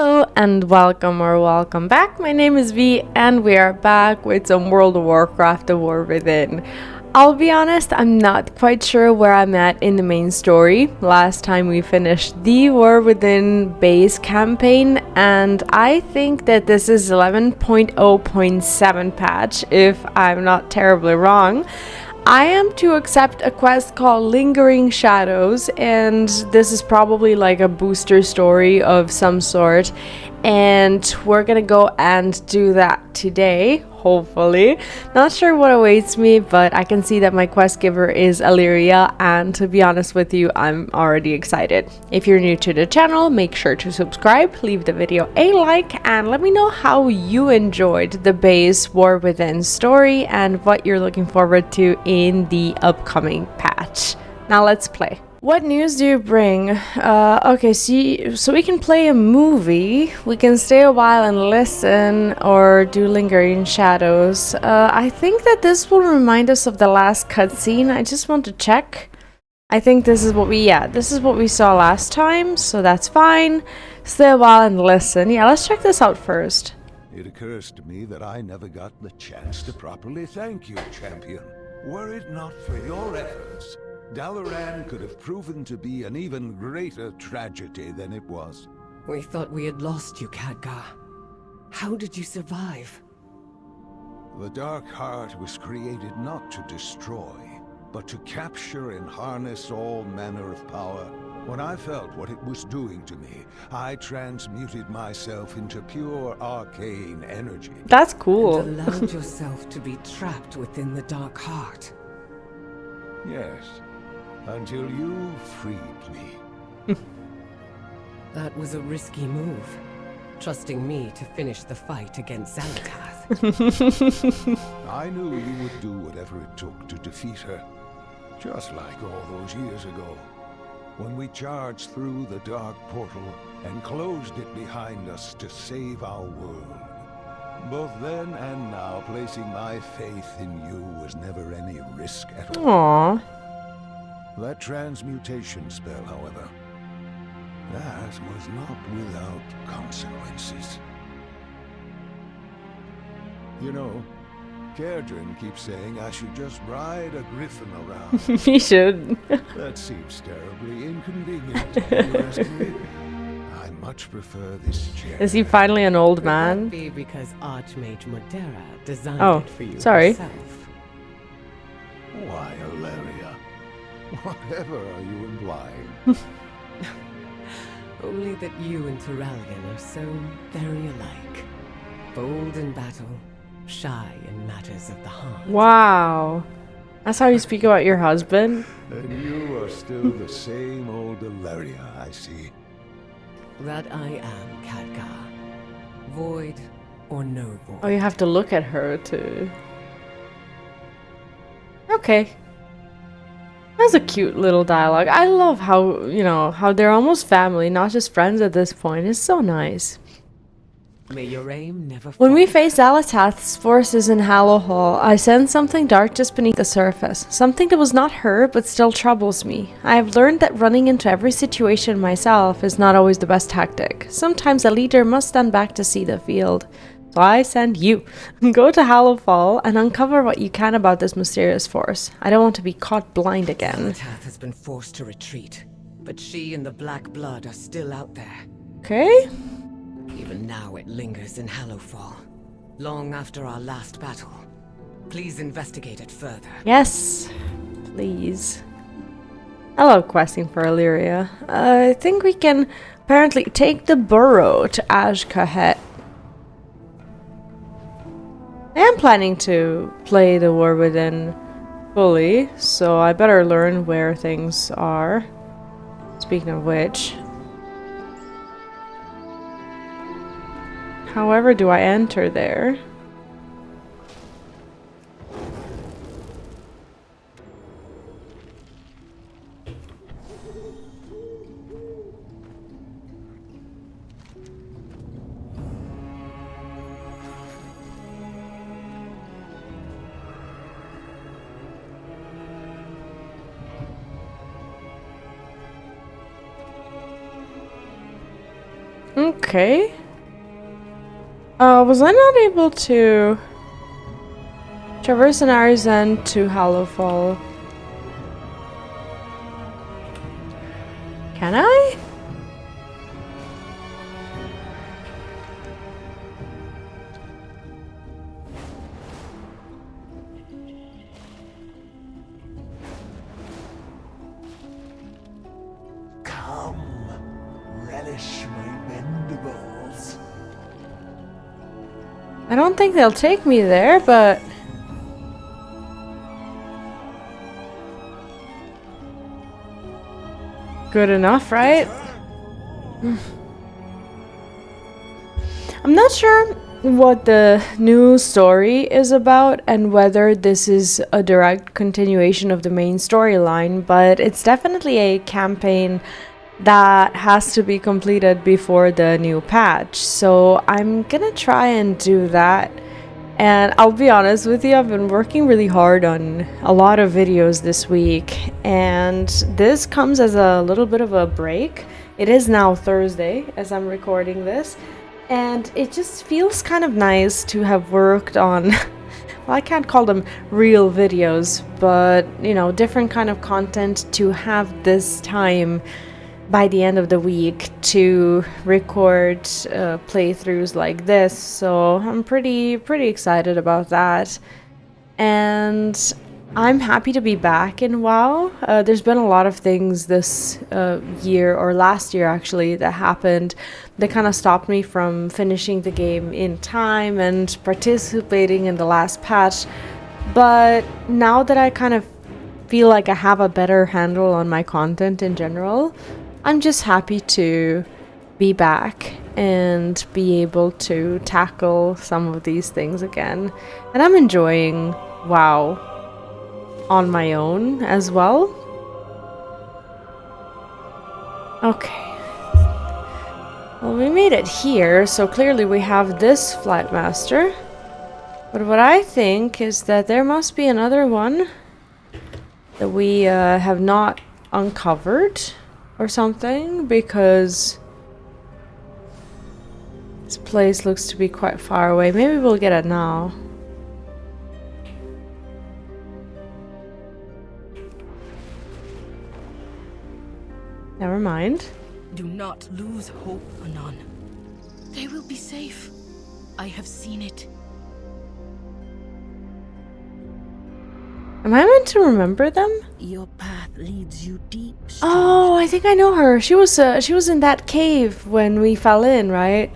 Hello and welcome back. My name is V and we are back with some World of Warcraft The War Within. I'll be honest, I'm not quite sure where I'm at in the main story. Last time we finished the War Within base campaign and I think that this is 11.0.7 patch if I'm not terribly wrong. I am to accept a quest called Lingering Shadows, and this is probably like a booster story of some sort, and we're gonna go and do that today, hopefully. Not sure what awaits me, but I can see that my quest giver is Illyria, and to be honest with you, I'm already excited. If you're new to the channel, make sure to subscribe, leave the video a like, and let me know how you enjoyed the base War Within story and what you're looking forward to in the upcoming patch. Now let's play. What news do you bring? Okay, so we can play a movie, we can stay a while and listen, or do Lingering Shadows. I think that this will remind us of the last cutscene. I just want to check. I think this is what we saw last time, so that's fine. Stay a while and listen. Yeah, let's check this out first. It occurs to me that I never got the chance to properly thank you, champion. Were it not for your efforts, Dalaran could have proven to be an even greater tragedy than it was. We thought we had lost you, Khadgar. How did you survive? The Dark Heart was created not to destroy, but to capture and harness all manner of power. When I felt what it was doing to me, I transmuted myself into pure arcane energy. That's cool. And allowed yourself to be trapped within the Dark Heart. Yes, until you freed me. That was a risky move, trusting me to finish the fight against Xal'atath. I knew you would do whatever it took to defeat her, just like all those years ago, when we charged through the dark portal and closed it behind us to save our world. Both then and now, placing my faith in you was never any risk at all. Aww. That transmutation spell, however, that was not without consequences. You know, Kerdrin keeps saying I should just ride a griffin around. You should. That seems terribly inconvenient, if you ask me. I much prefer this chair. Is he finally an old man? Could that be because Archmage Modera designed it for you sorry. herself? Why, Illyria? Whatever are you implying? Only that you and Turalgan are so very alike. Bold in battle, shy in matters of the heart. Wow. That's how you speak about your husband? And you are still the same old Illyria, I see. That I am, Khadgar. Void or no void. Oh, you have to look at her too. Okay. That's a cute little dialogue. I love how, how they're almost family, not just friends at this point. It's so nice. May your aim never When we fall. faced Xal'atath's forces in Hallow Hall, I sensed something dark just beneath the surface. Something that was not her, but still troubles me. I have learned that running into every situation myself is not always the best tactic. Sometimes a leader must stand back to see the field. So I send you. Go to Hallow Hall and uncover what you can about this mysterious force. I don't want to be caught blind again. Xal'atath has been forced to retreat, but she and the Black Blood are still out there. Okay. Even now it lingers in Hallowfall, long after our last battle. Please investigate it further. Yes, please. I love questing for Illyria. I think we can apparently take the burrow to Azj-Kahet. I am planning to play the War Within fully, so I better learn where things are. Speaking of which, however do I enter there? Okay. Was I not able to traverse an Arzan to Hallowfall? Can I? Come, relish my mandibles. I don't think they'll take me there, but... good enough, right? I'm not sure what the new story is about and whether this is a direct continuation of the main storyline, but it's definitely a campaign that has to be completed before the new patch. So I'm gonna try and do that. And I'll be honest with you, I've been working really hard on a lot of videos this week, and this comes as a little bit of a break. It is now Thursday as I'm recording this, and it just feels kind of nice to have worked on, well, I can't call them real videos, but, you know, different kind of content to have this time by the end of the week to record playthroughs like this. So I'm pretty excited about that, and I'm happy to be back in WoW. There's been a lot of things this year, or last year actually, that happened that kind of stopped me from finishing the game in time and participating in the last patch. But now that I kind of feel like I have a better handle on my content in general, I'm just happy to be back and be able to tackle some of these things again. And I'm enjoying WoW on my own as well. Okay. Well, we made it here, so clearly we have this Flightmaster. But what I think is that there must be another one that we have not uncovered or something, because this place looks to be quite far away. Maybe we'll get it now. Never mind. Do not lose hope, Anon. They will be safe. I have seen it. Am I meant to remember them? Your path leads you deep. Oh, I think I know her. She was in that cave when we fell in, right?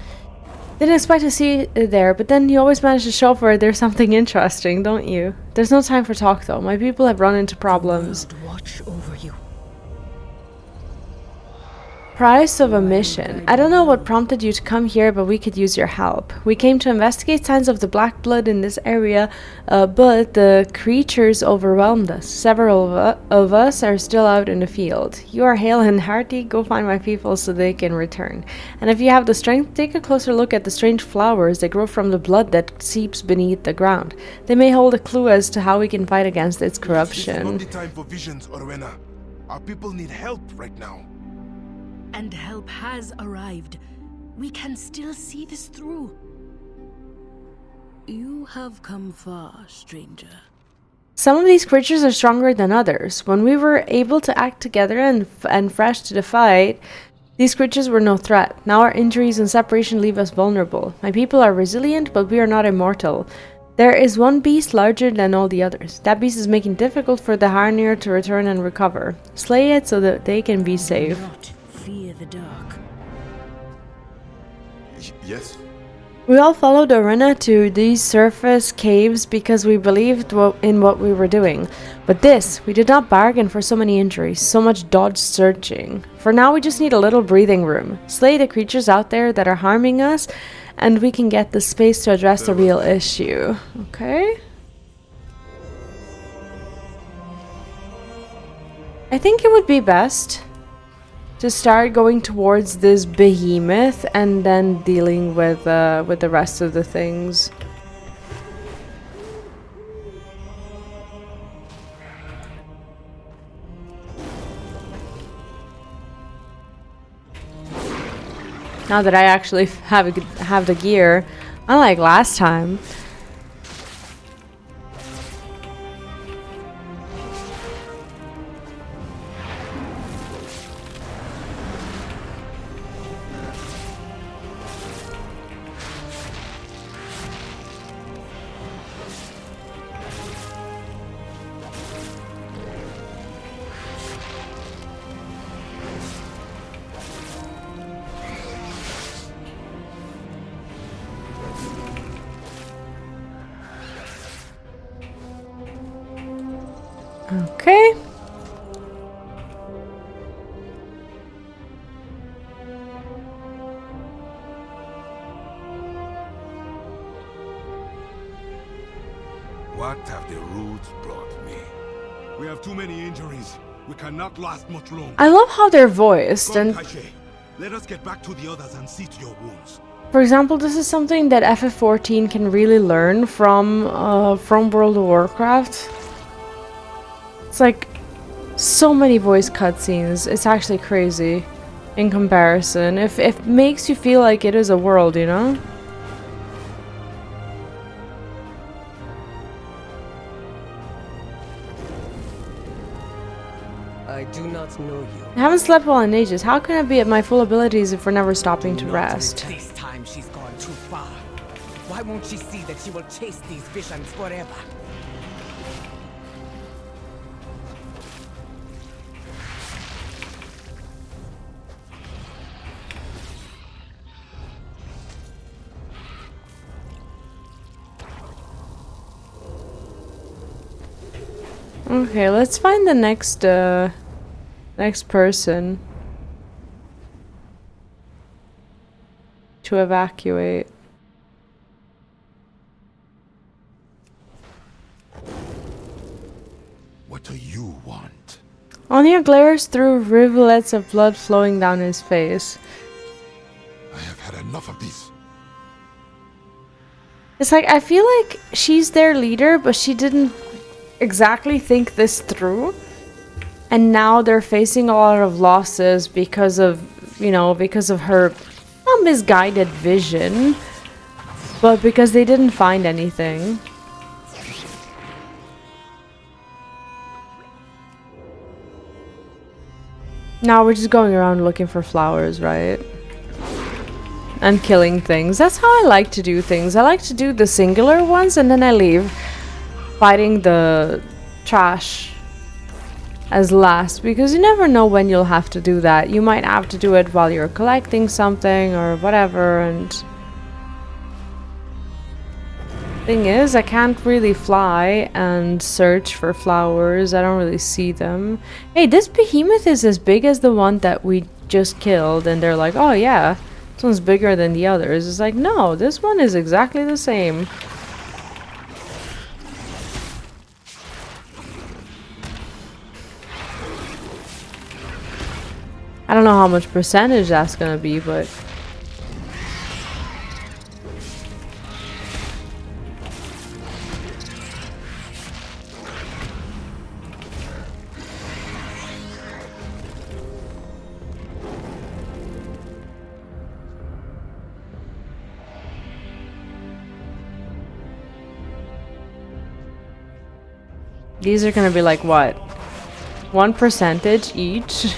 Didn't expect to see her there, but then you always manage to show up where there's something interesting, don't you? There's no time for talk though. My people have run into problems. Watch over you. Price of a mission. I don't know what prompted you to come here, but we could use your help. We came to investigate signs of the black blood in this area, but the creatures overwhelmed us. Several of us are still out in the field. You are hale and hearty. Go find my people so they can return. And if you have the strength, take a closer look at the strange flowers that grow from the blood that seeps beneath the ground. They may hold a clue as to how we can fight against its corruption. This is not the time for visions, Orwena. Our people need help right now. And help has arrived. We can still see this through. You have come far, stranger. Some of these creatures are stronger than others. When we were able to act together and fresh to the fight, these creatures were no threat. Now our injuries and separation leave us vulnerable. My people are resilient, but we are not immortal. There is one beast larger than all the others. That beast is making it difficult for the Harnier to return and recover. Slay it so that they can be safe. Not fear the dark. Yes? We all followed Arena to these surface caves because we believed in what we were doing. But this, we did not bargain for so many injuries, so much dodged searching. For now, we just need a little breathing room. Slay the creatures out there that are harming us, and we can get the space to address the real issue. Okay? I think it would be best to start going towards this behemoth and then dealing with the rest of the things. Now that I actually have the gear, unlike last time. Okay. What have the Roots brought me? We have too many injuries. We cannot last much longer. I love how they're voiced, Come, and Kaishe. Let us get back to the others and see to your wounds. for example, this is something that FF14 can really learn from World of Warcraft. It's like so many voice cutscenes. It's actually crazy in comparison. If it makes you feel like it is a world, you know? I do not know you. I haven't slept well in ages. How can I be at my full abilities if we're never stopping to Not rest? This time she's gone too far. Why won't she see that she will chase these visions forever? Okay, let's find the next person to evacuate. What do you want? Anya glares through rivulets of blood flowing down his face. I have had enough of this. It's like, I feel like she's their leader, but she didn't exactly think this through. And now they're facing a lot of losses because of, you know, because of her not misguided vision, but because they didn't find anything. Now we're just going around looking for flowers, right? And killing things. That's how I like to do things. I like to do the singular ones and then I leave. Fighting the trash as last, because you never know when you'll have to do that. You might have to do it while you're collecting something or whatever, and thing is, I can't really fly and search for flowers. I don't really see them. Hey, this behemoth is as big as the one that we just killed, and they're like, oh yeah, this one's bigger than the others. It's like, no, this one is exactly the same. I don't know how much percentage that's gonna be, but these are gonna be like what? 1% each?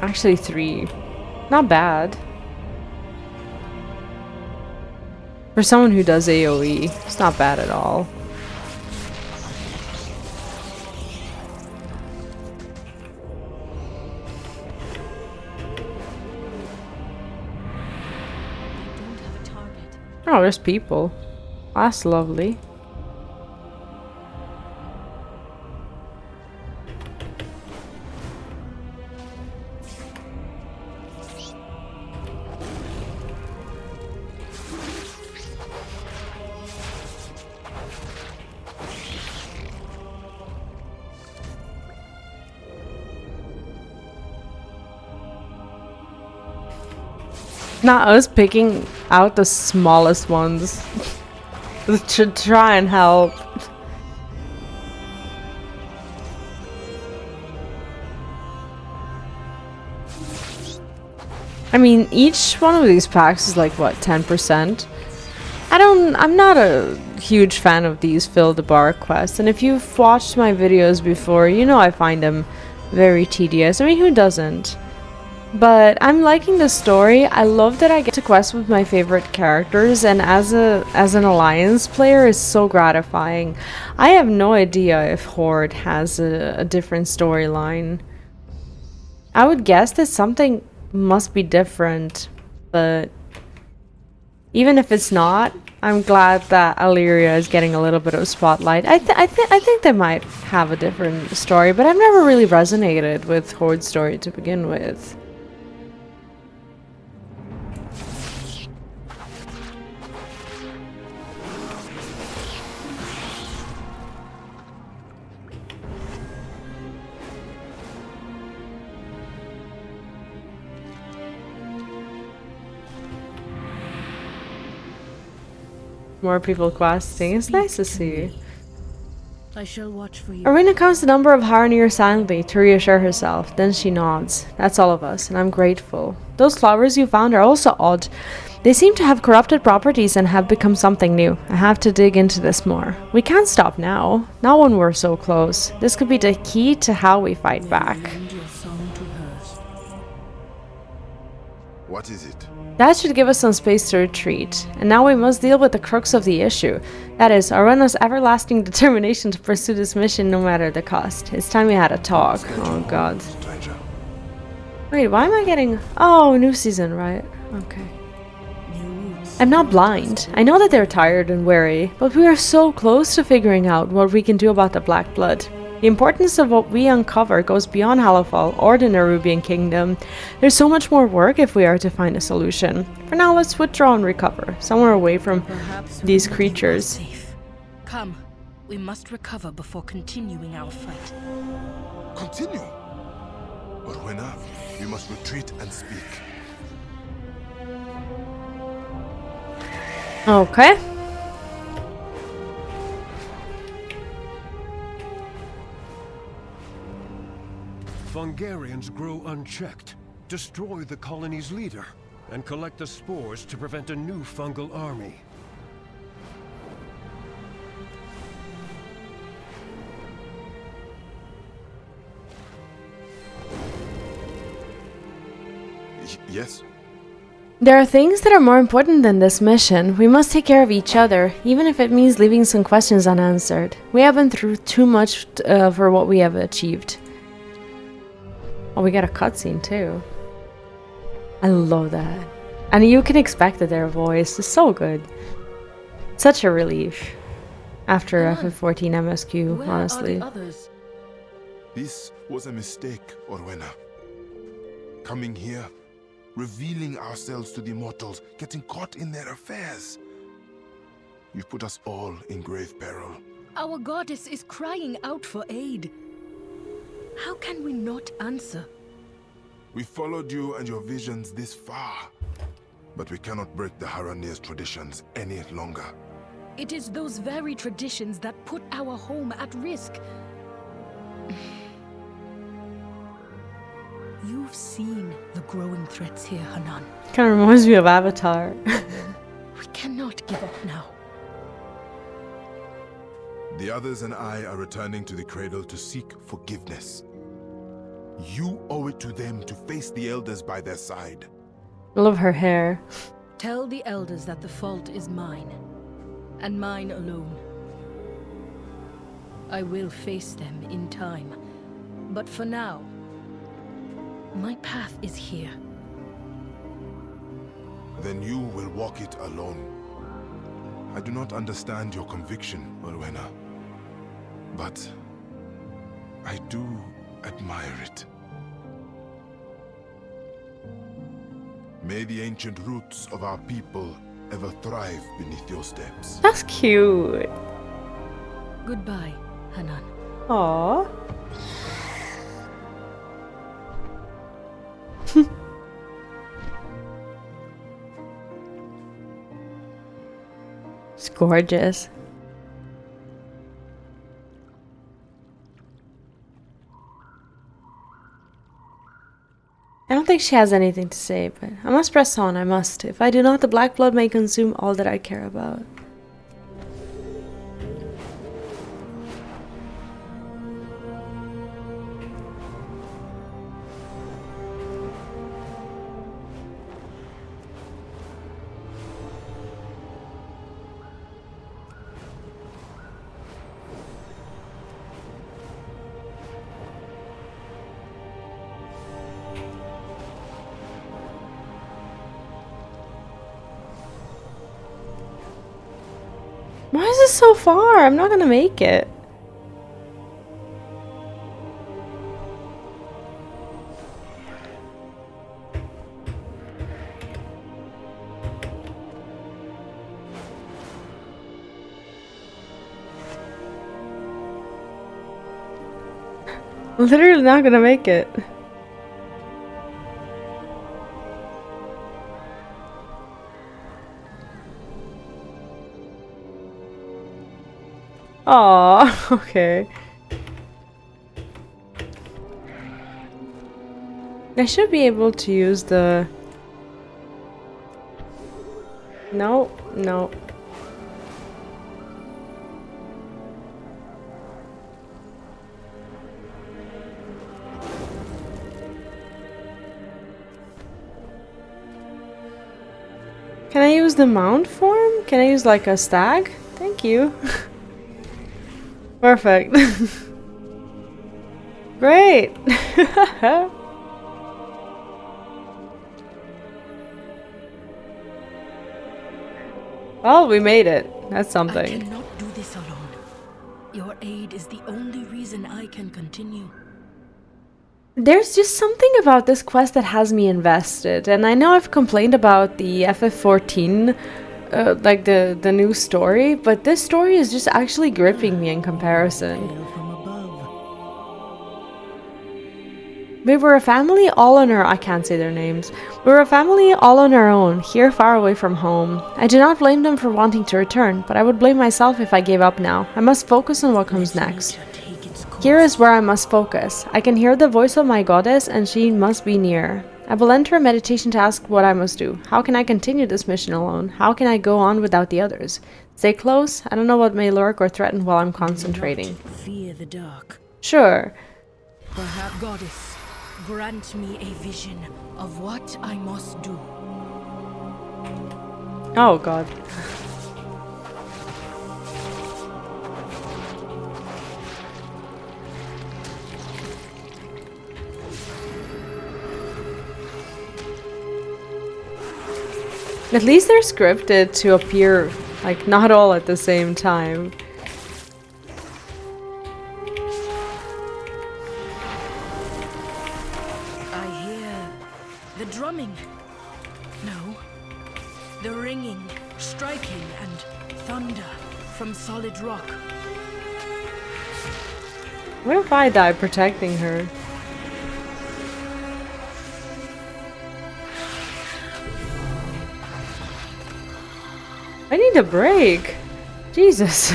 Actually 3. Not bad. For someone who does AoE, it's not bad at all. Don't have a target. Oh, there's people. That's lovely. Not us picking out the smallest ones to try and help. I mean, each one of these packs is like, what, 10%? I'm not a huge fan of these fill the bar quests, and if you've watched my videos before, you know I find them very tedious. I mean, who doesn't? But I'm liking the story. I love that I get to quest with my favorite characters, and as an alliance player, it's so gratifying. I have no idea if Horde has a different storyline. I would guess that something must be different, but even if it's not, I'm glad that Illyria is getting a little bit of spotlight. I think they might have a different story, but I've never really resonated with Horde's story to begin with. More people questing. It's nice to see. I shall watch for you. Arena counts the number of Haranir silently to reassure herself. Then she nods. That's all of us, and I'm grateful. Those flowers you found are also odd. They seem to have corrupted properties and have become something new. I have to dig into this more. We can't stop now. Not when we're so close. This could be the key to how we fight back. What is it? That should give us some space to retreat. And now we must deal with the crux of the issue. That is, Arena's everlasting determination to pursue this mission no matter the cost. It's time we had a talk. Oh god. Stranger. Wait, why am I getting... Oh, new season, right? Okay. I'm not blind. I know that they're tired and weary, but we are so close to figuring out what we can do about the Black Blood. The importance of what we uncover goes beyond Halifal or the Nerubian Kingdom. There's so much more work if we are to find a solution. For now, let's withdraw and recover, somewhere away from these creatures. Safe. Come, we must recover before continuing our fight. Continue. Orwena, we must retreat and speak. Okay. Fungarians grow unchecked, destroy the colony's leader, and collect the spores to prevent a new fungal army. Yes? There are things that are more important than this mission. We must take care of each other, even if it means leaving some questions unanswered. We have been through too much for what we have achieved. Oh, we got a cutscene too. I love that. And you can expect that their voice is so good. Such a relief. After FF14 MSQ, honestly. Where are the others? This was a mistake, Orwena. Coming here, revealing ourselves to the mortals, getting caught in their affairs. You've put us all in grave peril. Our goddess is crying out for aid. How can we not answer? We followed you and your visions this far, but we cannot break the Haranir's traditions any longer. It is those very traditions that put our home at risk. You've seen the growing threats here, Hanan. Kind of reminds me of Avatar. We cannot give up now. The others and I are returning to the cradle to seek forgiveness. You owe it to them to face the elders by their side. I love her hair. Tell the elders that the fault is mine, and mine alone. I will face them in time, but for now, my path is here. Then you will walk it alone. I do not understand your conviction, Orwena, but I do admire it. May the ancient roots of our people ever thrive beneath your steps. That's cute. Goodbye, Hanan. Aww. It's gorgeous. I don't think she has anything to say, but I must press on, I must. If I do not, the black blood may consume all that I care about. Why is this so far? I'm not gonna make it. Literally not gonna make it. Aw, okay. I should be able to use the... No, no. Can I use the mount form? Can I use like a stag? Thank you. Perfect. Great. Well, we made it. That's I something. cannot do this alone. Your aid is the only reason I can continue. There's just something about this quest that has me invested, and I know I've complained about the FF14, like the new story, but this story is just actually gripping me in comparison. Hail from above. We were a family all on our— I can't say their names. We were a family all on our own, here far away from home. I do not blame them for wanting to return, but I would blame myself if I gave up now. I must focus on what comes next. Here is where I must focus. I can hear the voice of my goddess, and she must be near. I will enter a meditation to ask what I must do. How can I continue this mission alone? How can I go on without the others? Stay close. I don't know what may lurk or threaten while I'm concentrating. Fear the dark. Sure. Perhaps, goddess, grant me a vision of what I must do. Oh god. At least they're scripted to appear, like, not all at the same time. I hear the drumming. No. The ringing, striking, and thunder from solid rock. What if I die protecting her? I need a break. Jesus.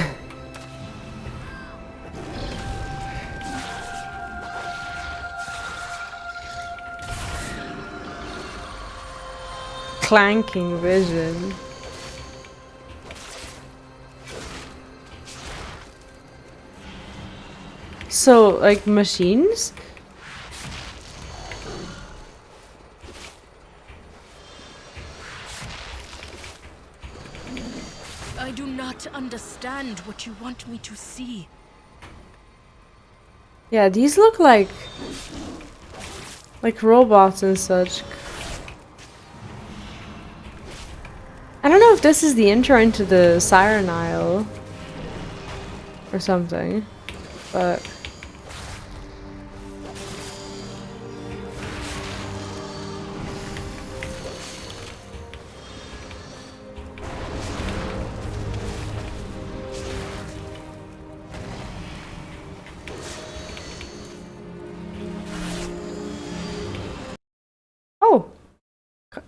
Clanking vision. So, like, machines? I do not understand what you want me to see. Yeah, these look like robots and such. I don't know if this is the intro into the Siren Isle or something, but oh,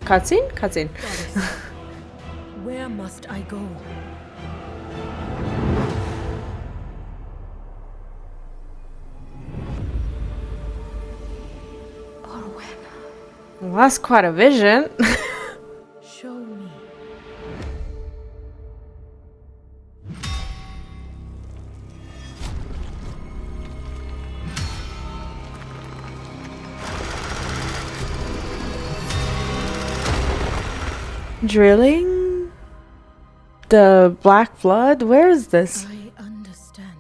cutscene? Cutscene. Goddess, where must I go? Or when Well, that's quite a vision. Show me. Drilling? The Black Blood? Where is this? I understand.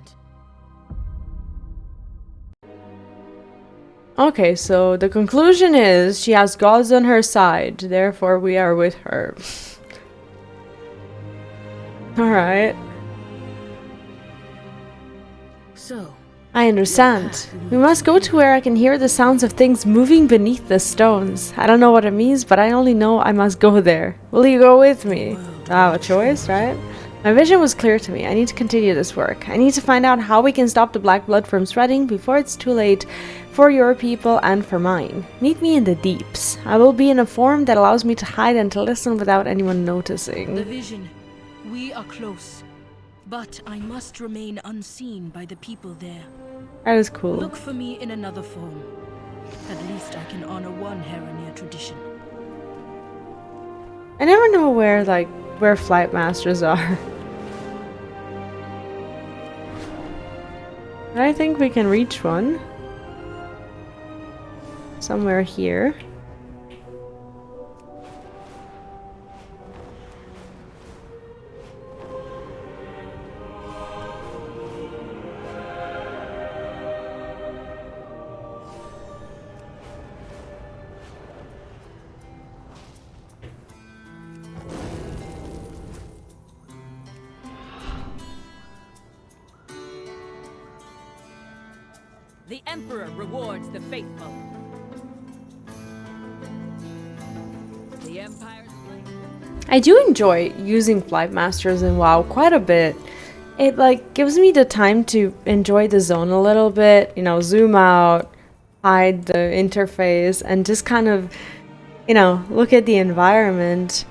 Okay, so the conclusion is she has gods on her side, therefore we are with her. Alright. So, I understand. We must go to where I can hear the sounds of things moving beneath the stones. I don't know what it means, but I only know I must go there. Will you go with me? I have a choice, right? My vision was clear to me. I need to continue this work. I need to find out how we can stop the black blood from spreading before it's too late for your people and for mine. Meet me in the deeps. I will be in a form that allows me to hide and to listen without anyone noticing. the vision. We are close. But I must remain unseen by the people there. That is cool. Look for me in another form. At least I can honor one Heronir tradition. I never know where flight masters are. I think we can reach one. Somewhere here. The Emperor rewards the faithful. The Empire's blade. I do enjoy using flight masters in WoW quite a bit. It gives me the time to enjoy the zone a little bit, you know, zoom out, hide the interface, and just kind of, you know, look at the environment.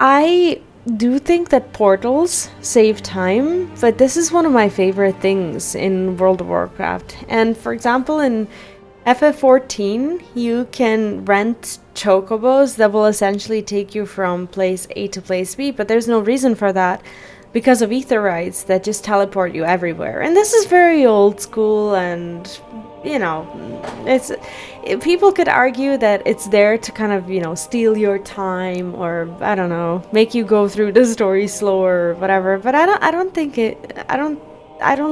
I do think that portals save time, but this is one of my favorite things in World of Warcraft. And for example, in FF14, you can rent chocobos that will essentially take you from place A to place B, but there's no reason for that because of ether rights that just teleport you everywhere. And this is very old school, and you know, people could argue that it's there to kind of, you know, steal your time, or I don't know, make you go through the story slower or whatever, but I don't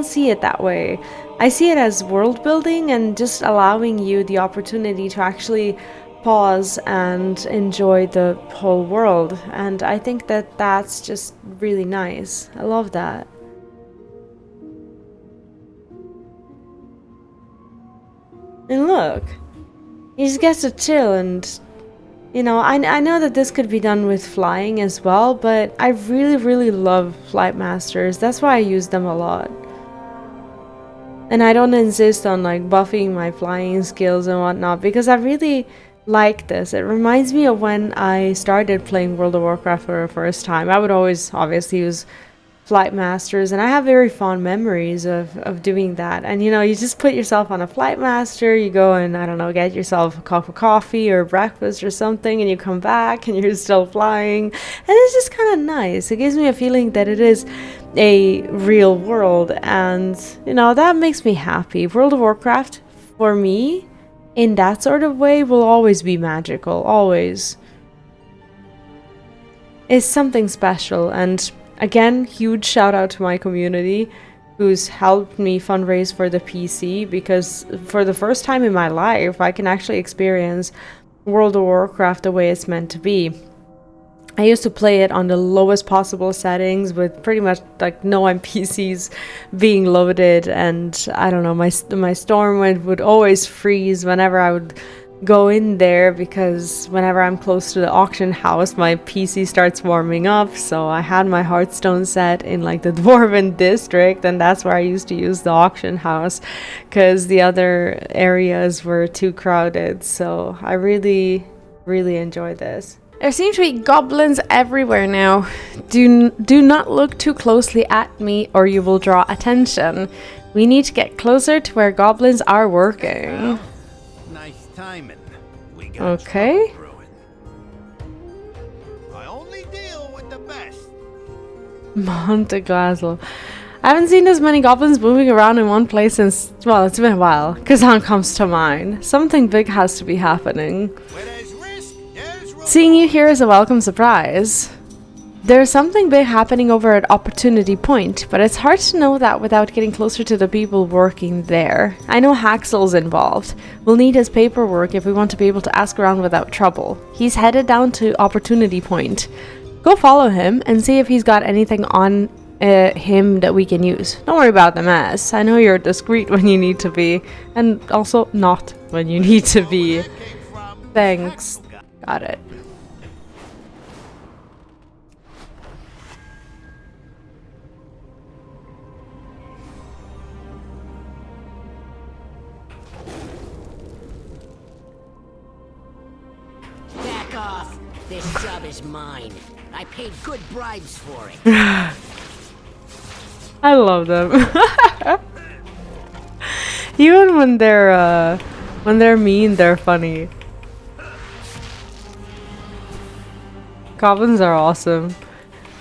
see it that way. I see it as world building and just allowing you the opportunity to actually pause and enjoy the whole world, and I think that that's just really nice. I love that. And look, he just gets to chill, and you know, I know that this could be done with flying as well, but I really love flight masters. That's why I use them a lot. And I don't insist on like buffing my flying skills and whatnot, because I really like this. It reminds me of when I started playing World of Warcraft for the first time. I would always obviously use flight masters, and I have very fond memories of doing that. And you know, you just put yourself on a flight master, you go and I don't know, get yourself a cup of coffee or breakfast or something, and you come back and you're still flying, and it's just kind of nice. It gives me a feeling that it is a real world, and you know, that makes me happy. World of Warcraft for me in that sort of way will always be magical, always. It's something special. And again, huge shout out to my community who's helped me fundraise for the PC, because for the first time in my life I can actually experience World of Warcraft the way it's meant to be. I used to play it on the lowest possible settings with pretty much like no NPCs being loaded, and I don't know, my Stormwind would always freeze whenever I would go in there, because whenever I'm close to the auction house my PC starts warming up. So I had my Hearthstone set in like the Dwarven district, and that's where I used to use the auction house because the other areas were too crowded. So I really enjoy this. There seem to be goblins everywhere now. Do not look too closely at me or you will draw attention. We need to get closer to where goblins are working. Nice timing. We Okay. I only deal with the best. Monte Glasgow. I haven't seen as many goblins moving around in one place since, well, it's been a while. Kazan comes to mind. Something big has to be happening. Where there's risk, there's reward. Seeing you here is a welcome surprise. There's something big happening over at Opportunity Point, but it's hard to know that without getting closer to the people working there. I know Haxel's involved. We'll need his paperwork if we want to be able to ask around without trouble. He's headed down to Opportunity Point. Go follow him and see if he's got anything on him that we can use. Don't worry about the mess. I know you're discreet when you need to be, and also not when you need to be. Thanks. Got it. Back off! This job is mine. I paid good bribes for it. I love them. Even when they're mean, they're funny. Goblins are awesome.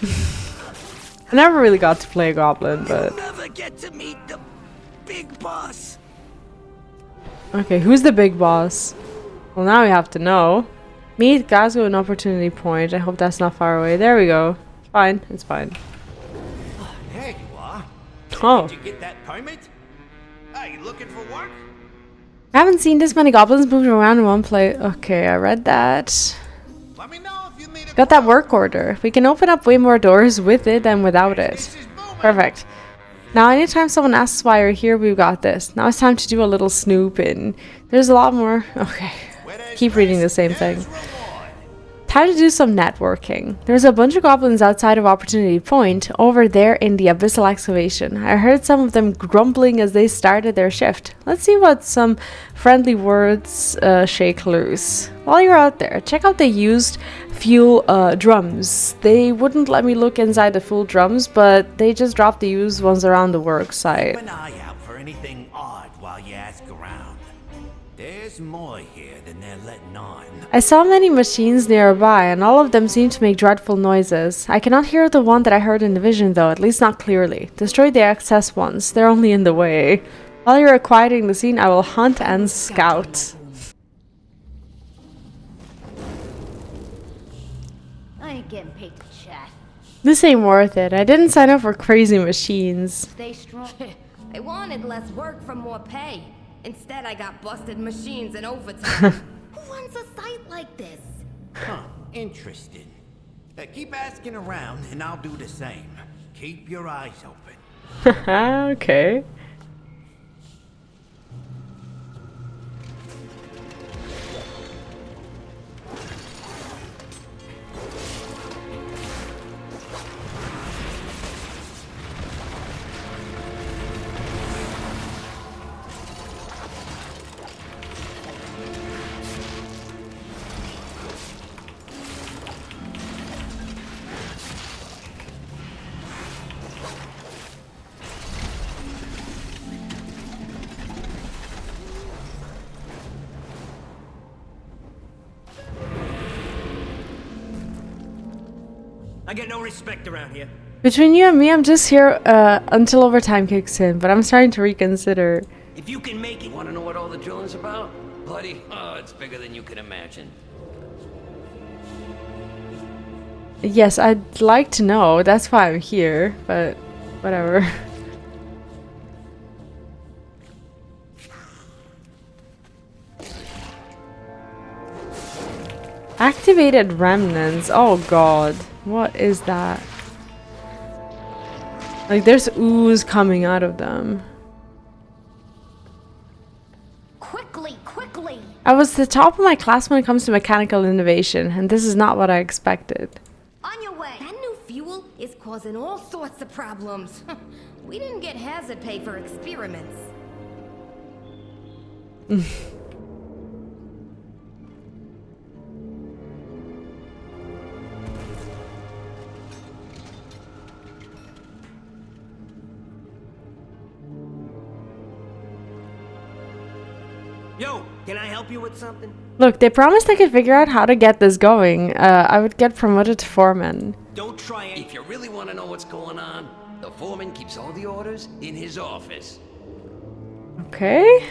I never really got to play a goblin, but Never get to meet the big boss. okay, who's the big boss? Well, now we have to know. Meet Glasgow and Opportunity Point. I hope that's not far away. There we go. It's fine. It's fine. There you are. Oh. Did you get that permit? Are you looking for work? I haven't seen this many goblins moving around in one place. Okay, I read that. Let me know if you need a Got that work order. We can open up way more doors with it than without it. This is booming. Perfect. Now, anytime someone asks why you're here, we've got this. Now it's time to do a little snooping. There's a lot more. Okay. Where there's Keep reading the risk, same there's thing. reward. Time to do some networking. There's a bunch of goblins outside of Opportunity Point over there in the Abyssal Excavation. I heard some of them grumbling as they started their shift. Let's see what some friendly words shake loose. While you're out there, check out the used fuel drums. They wouldn't let me look inside the full drums, but they just dropped the used ones around the work site. Keep an eye out for anything odd while you ask around. There's more here than they're letting on. I saw many machines nearby, and all of them seem to make dreadful noises. I cannot hear the one that I heard in the vision, though, at least not clearly. Destroy the excess ones. They're only in the way. While you're quieting the scene, I will hunt and scout. I ain't getting paid to chat. This ain't worth it. I didn't sign up for crazy machines. Stay strong. I wanted less work for more pay. Instead, I got busted machines and overtime. Who runs a site like this? Huh, interesting. Keep asking around and I'll do the same. Keep your eyes open. Okay. I get no respect around here. Between you and me, I'm just here until overtime kicks in, but I'm starting to reconsider. If you can make it, want to know what all the drilling's about? Buddy, oh, it's bigger than you can imagine. Yes, I'd like to know. That's why I'm here, but whatever. Activated remnants. Oh god. What is that? Like there's ooze coming out of them. Quickly, quickly! I was the top of my class when it comes to mechanical innovation, and this is not what I expected. On your way! That new fuel is causing all sorts of problems. We didn't get hazard pay for experiments. Yo, Can I help you with something? Look, they promised I could figure out how to get this going. I would get promoted to foreman. Don't try it. If you really want to know what's going on, the foreman keeps all the orders in his office. Okay.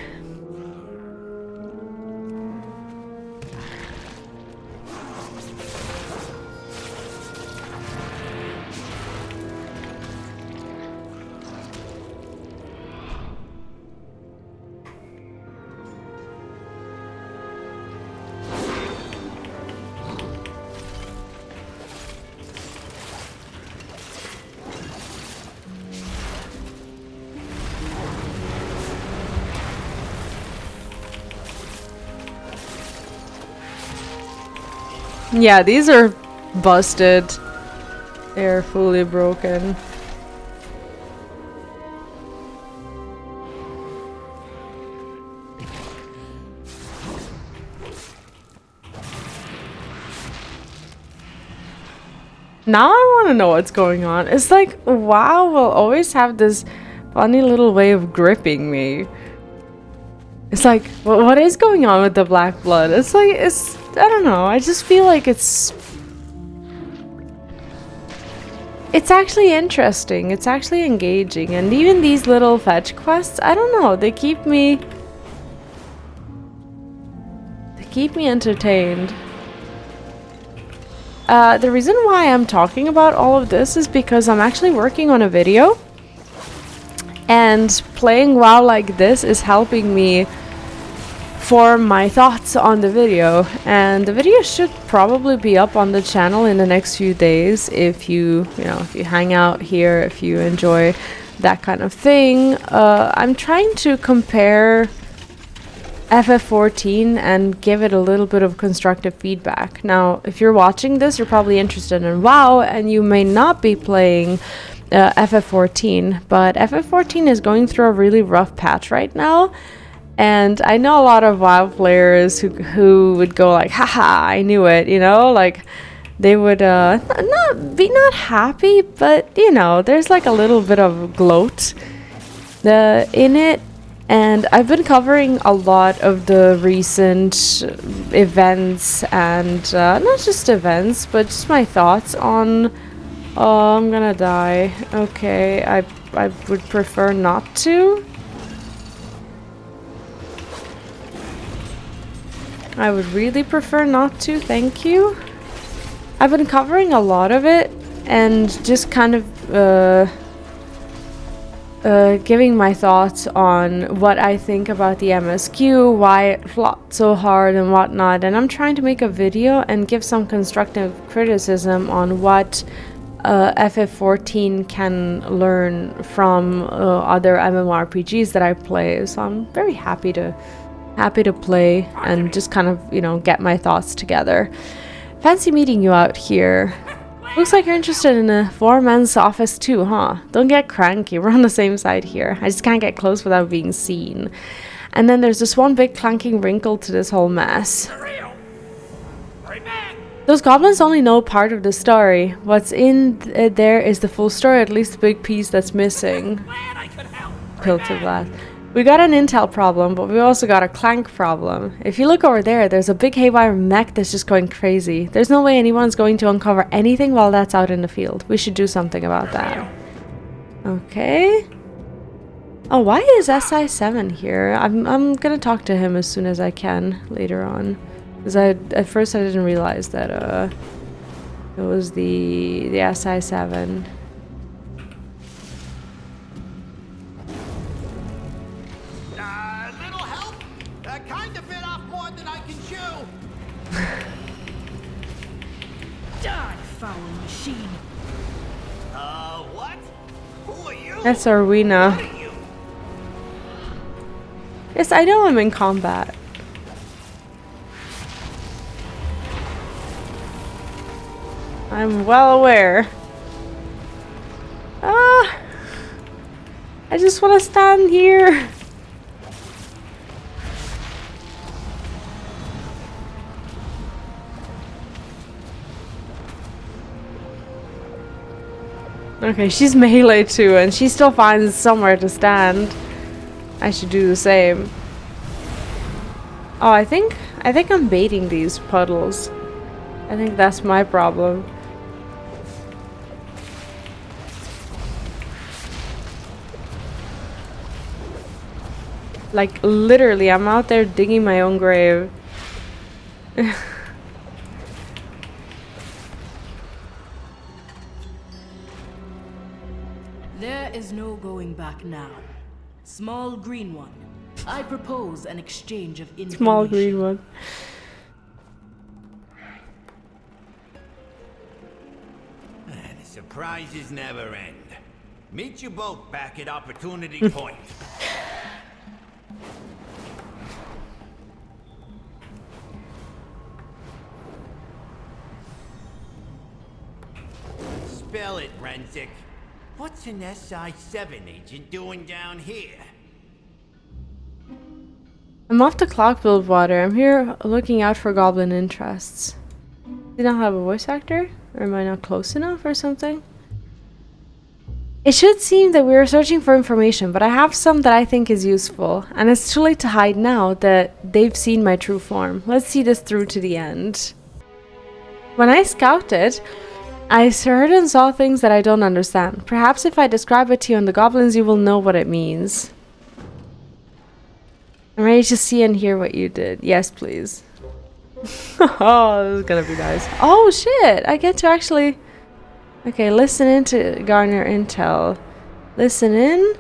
Yeah, these are busted. They're fully broken. Now I want to know what's going on. It's like, WoW will always have this funny little way of gripping me. It's like, what is going on with the black blood? It's like, I don't know. I just feel like it's actually interesting. It's actually engaging. And even these little fetch quests, I don't know. They keep me entertained. The reason why I'm talking about all of this is because I'm actually working on a video. And playing WoW like this is helping me form my thoughts on the video. And the video should probably be up on the channel in the next few days if you hang out here, if you enjoy that kind of thing. I'm trying to compare FF14 and give it a little bit of constructive feedback. Now, if you're watching this, you're probably interested in WoW and you may not be playing FF14, but FF14 is going through a really rough patch right now. And I know a lot of WoW players who would go like, haha, I knew it, you know, like they would not happy, but you know, there's like a little bit of gloat in it. And I've been covering a lot of the recent events and not just events, but just my thoughts on. Oh, I'm gonna die. Okay, I would prefer not to. I would really prefer not to, thank you. I've been covering a lot of it and just kind of giving my thoughts on what I think about the MSQ, why it flopped so hard and whatnot, and I'm trying to make a video and give some constructive criticism on what FF14 can learn from other MMORPGs that I play. So I'm very happy to play and just kind of, you know, get my thoughts together. Fancy meeting you out here. Looks like you're interested in a foreman's office too, huh? Don't get cranky, we're on the same side here. I just can't get close without being seen. And then there's this one big clanking wrinkle to this whole mess. Those goblins only know part of the story. What's in there is the full story, at least the big piece that's missing. Filter blast. We got an intel problem, but we also got a clank problem. If you look over there, there's a big haywire mech that's just going crazy. There's no way anyone's going to uncover anything while that's out in the field. We should do something about that. Okay. Oh, why is SI7 here? I'm gonna talk to him as soon as I can later on. Because at first I didn't realize that it was the SI7. Little help? Kind of bit off more than I can chew. Die, foul machine. What? Who are you? That's Arwina. What are you? Yes, I know I'm in combat. I'm well aware. Ah! I just want to stand here. Okay, she's melee too, and she still finds somewhere to stand. I should do the same. Oh, I think I'm baiting these puddles. I think that's my problem. Like, literally, I'm out there digging my own grave. There is no going back now. Small green one. I propose an exchange of information. Small green one. The surprises never end. Meet you both back at Opportunity Point. Spell it, Renzik. What's an SI-7 agent doing down here? I'm off to Clockbuild Water. I'm here looking out for goblin interests. Did I have a voice actor? Or am I not close enough or something? It should seem that we are searching for information, but I have some that I think is useful. And it's too late to hide now that they've seen my true form. Let's see this through to the end. When I scouted, I heard and saw things that I don't understand. Perhaps if I describe it to you and the goblins, you will know what it means. I'm ready to see and hear what you did. Yes, please. Oh, this is gonna be nice. Oh, shit! I get to actually... Okay, listen in to garner intel. Listen in.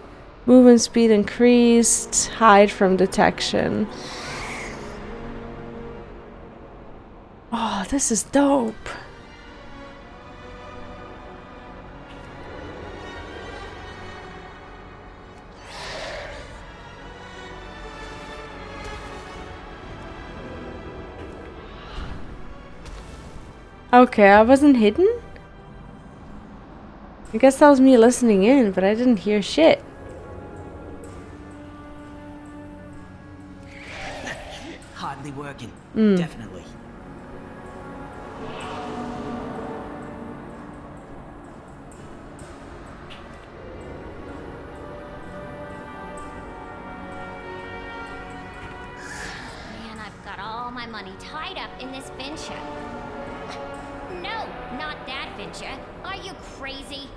Movement speed increased. Hide from detection. Oh, this is dope. Okay, I wasn't hidden? I guess that was me listening in, but I didn't hear shit. Hardly working. Definitely. Man, I've got all my money tied up in this venture. No, not that venture. Are you crazy?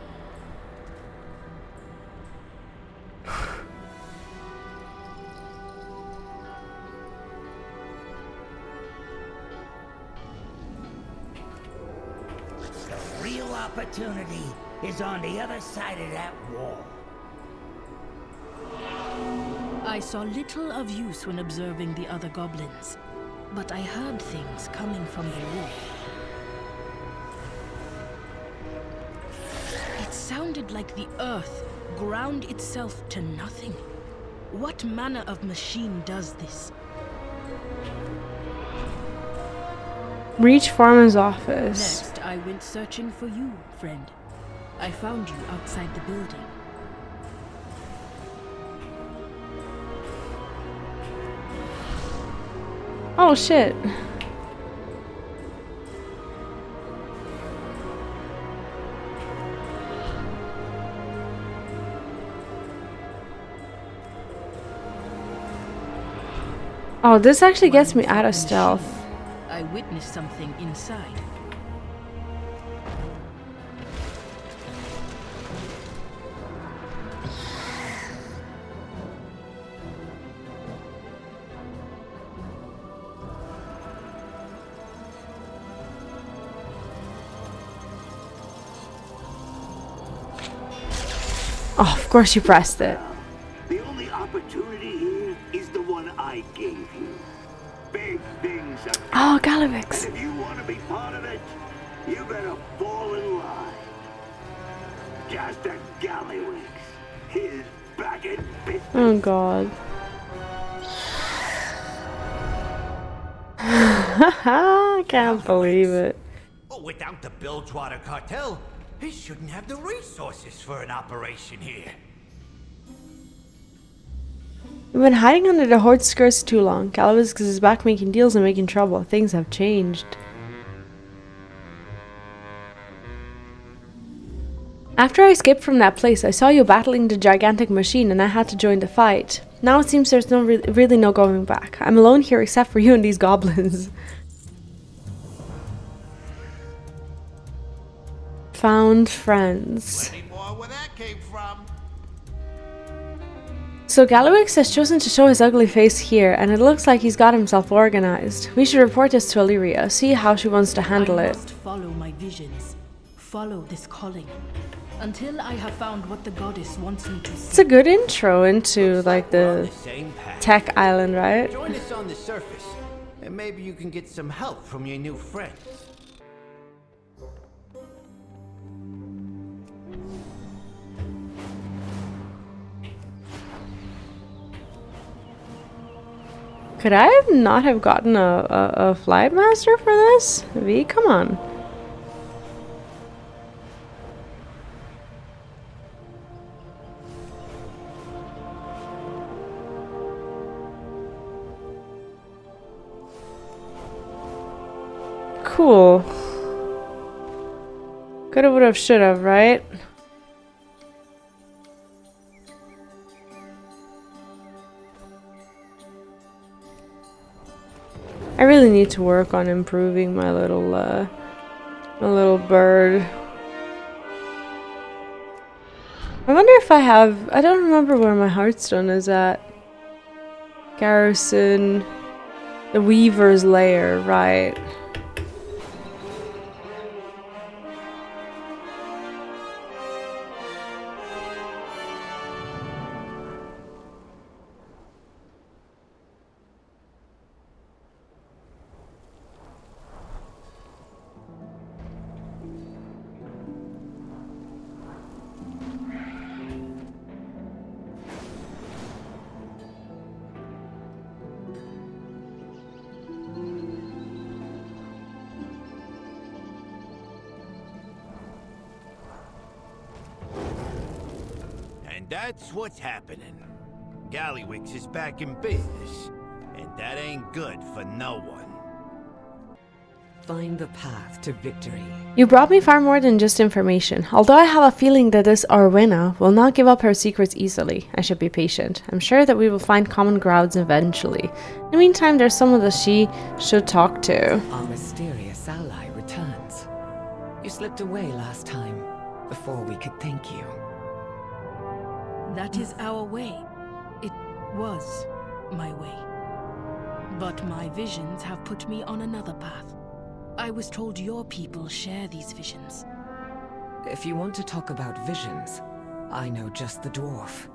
The real opportunity is on the other side of that wall. I saw little of use when observing the other goblins, but I heard things coming from the wall. It sounded like the earth ground itself to nothing. What manner of machine does this? Reach Foreman's office. Next, I went searching for you, friend. I found you outside the building. Oh shit. Oh, this actually gets me out of stealth. I witnessed something inside. Oh, of course you pressed it. The only opportunity here is the one I gave you. Big things are Oh, Galavix. and if you want to be part of it, you better fall in line. Just a Gallywix. He's back in business. Oh god. I can't believe it. Oh, without the Bilgewater cartel, he shouldn't have the resources for an operation here. We've been hiding under the Horde's skirts too long. Galavix is back making deals and making trouble. Things have changed. After I escaped from that place, I saw you battling the gigantic machine and I had to join the fight. Now it seems there's really no going back. I'm alone here except for you and these goblins. Found friends. So Gallowix has chosen to show his ugly face here, and it looks like he's got himself organized. We should report this to Illyria, see how she wants to handle it. I must follow my visions, follow this calling, until I have found what the goddess wants me to see. It's a good intro into like the tech island, right? Join us on the surface, and maybe you can get some help from your new friends. Could I not have gotten a flight master for this? V, come on. Cool. Coulda, woulda, shoulda, right? I really need to work on improving my little bird. I wonder if I have... I don't remember where my Hearthstone is at. Garrison. The Weaver's Lair, right. And that's what's happening. Gallywix is back in business, and that ain't good for no one. Find the path to victory. You brought me far more than just information. Although I have a feeling that this Arwena will not give up her secrets easily, I should be patient. I'm sure that we will find common grounds eventually. In the meantime, there's someone that she should talk to. Our mysterious ally returns. You slipped away last time, before we could thank you. That is our way. It was my way. But my visions have put me on another path. I was told your people share these visions. If you want to talk about visions, I know just the dwarf.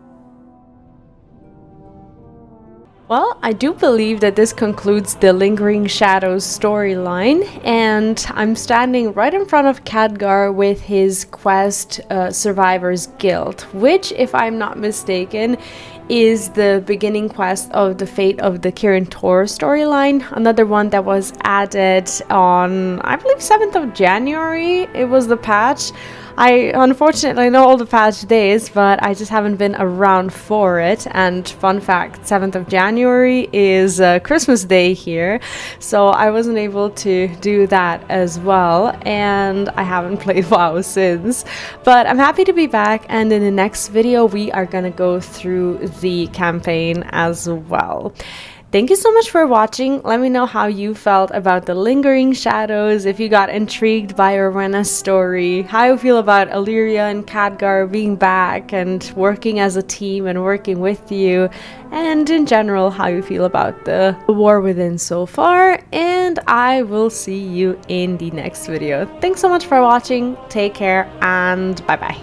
Well, I do believe that this concludes the Lingering Shadows storyline, and I'm standing right in front of Khadgar with his quest, Survivor's Guild, which, if I'm not mistaken, is the beginning quest of the Fate of the Kirin Tor storyline. Another one that was added on, I believe, 7th of January. It was the patch. I unfortunately know all the patch days, but I just haven't been around for it. And fun fact, 7th of January is Christmas Day here, so I wasn't able to do that as well, and I haven't played WoW since. But I'm happy to be back, and in the next video we are gonna go through the campaign as well. Thank you so much for watching. Let me know how you felt about the Lingering Shadows, if you got intrigued by Arwena's story, how you feel about Illyria and Khadgar being back and working as a team and working with you, and in general how you feel about the War Within so far, and I will see you in the next video. Thanks so much for watching, take care, and bye bye.